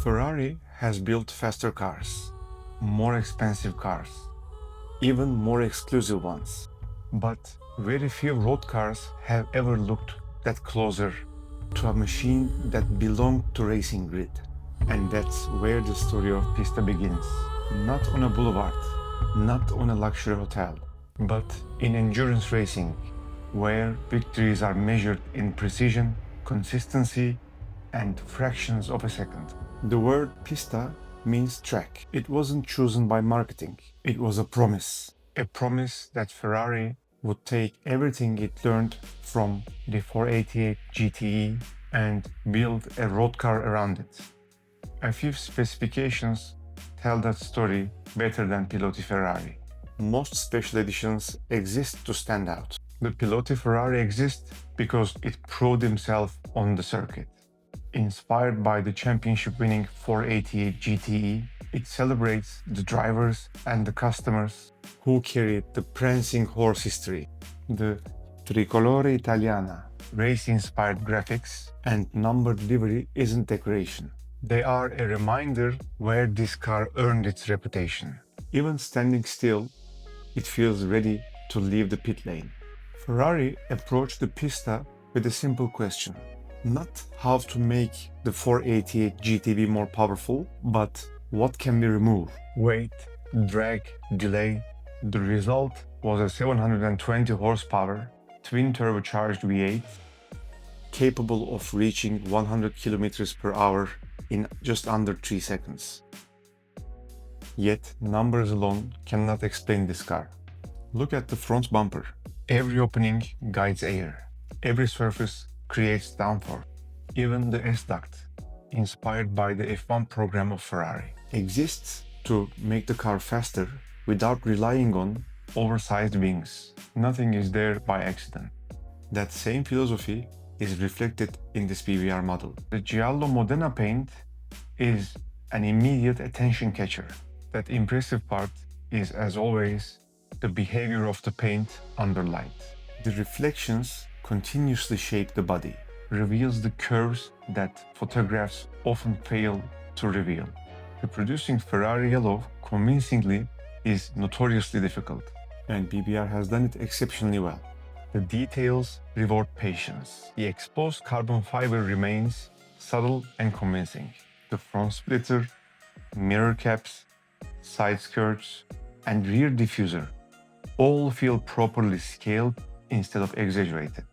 Ferrari has built faster cars, more expensive cars, even more exclusive ones. But very few road cars have ever looked that closer to a machine that belonged to Racing Grid. And that's where the story of Pista begins. Not on a boulevard, not on a luxury hotel, but in endurance racing, where victories are measured in precision, consistency, and fractions of a second. The word pista means track. It wasn't chosen by marketing. It was a promise. A promise that Ferrari would take everything it learned from the 488 GTE and build a road car around it. A few specifications tell that story better than Piloti Ferrari. Most special editions exist to stand out. The Piloti Ferrari exists because it proved himself on the circuit. Inspired by the championship-winning 488 GTE, it celebrates the drivers and the customers who carried the prancing horse history. The Tricolore Italiana, race-inspired graphics, and numbered livery isn't decoration. They are a reminder where this car earned its reputation. Even standing still, it feels ready to leave the pit lane. Ferrari approached the pista with a simple question. Not how to make the 488 GTB more powerful, but what can be removed? Weight, drag, delay. The result was a 720 horsepower, twin turbocharged V8, capable of reaching 100 km per hour in just under 3 seconds. Yet, numbers alone cannot explain this car. Look at the front bumper. Every opening guides air. Every surface creates downforce. Even the S-duct, inspired by the F1 program of Ferrari, exists to make the car faster without relying on oversized wings. Nothing is there by accident. That same philosophy is reflected in this BBR model. The Giallo Modena paint is an immediate attention catcher. That impressive part is, as always, the behavior of the paint under light. The reflections continuously shape the body, reveals the curves that photographs often fail to reveal. Reproducing Ferrari yellow convincingly is notoriously difficult, and BBR has done it exceptionally well. The details reward patience. The exposed carbon fiber remains subtle and convincing. The front splitter, mirror caps, side skirts, and rear diffuser all feel properly scaled instead of exaggerated.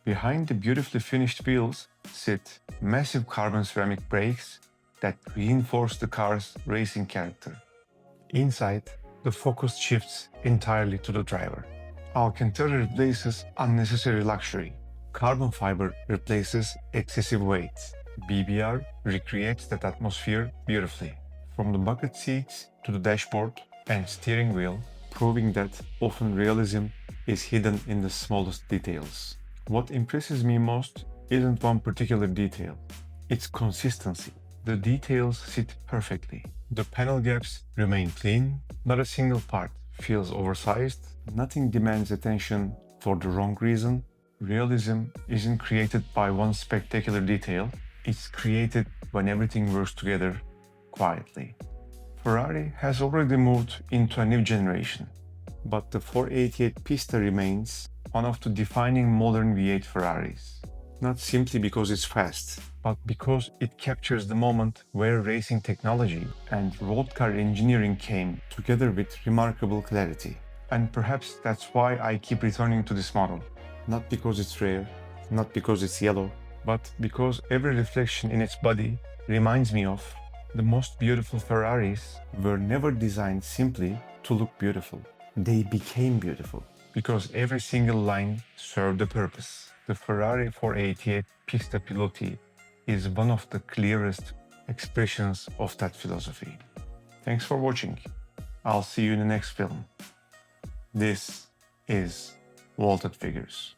Behind the beautifully finished wheels sit massive carbon ceramic brakes that reinforce the car's racing character. Inside, the focus shifts entirely to the driver. Alcantara replaces unnecessary luxury. Carbon fiber replaces excessive weight. BBR recreates that atmosphere beautifully. From the bucket seats to the dashboard and steering wheel, proving that often realism is hidden in the smallest details. What impresses me most isn't one particular detail, it's consistency. The details sit perfectly. The panel gaps remain clean, not a single part feels oversized, nothing demands attention for the wrong reason. Realism isn't created by one spectacular detail, it's created when everything works together quietly. Ferrari has already moved into a new generation, but the 488 Pista remains one of the defining modern V8 Ferraris. Not simply because it's fast, but because it captures the moment where racing technology and road car engineering came together with remarkable clarity. And perhaps that's why I keep returning to this model. Not because it's rare, not because it's yellow, but because every reflection in its body reminds me of the most beautiful Ferraris were never designed simply to look beautiful. They became beautiful because every single line served a purpose. The Ferrari 488 Pista Piloti is one of the clearest expressions of that philosophy. Thanks for watching. I'll see you in the next film. This is Vaulted Figures.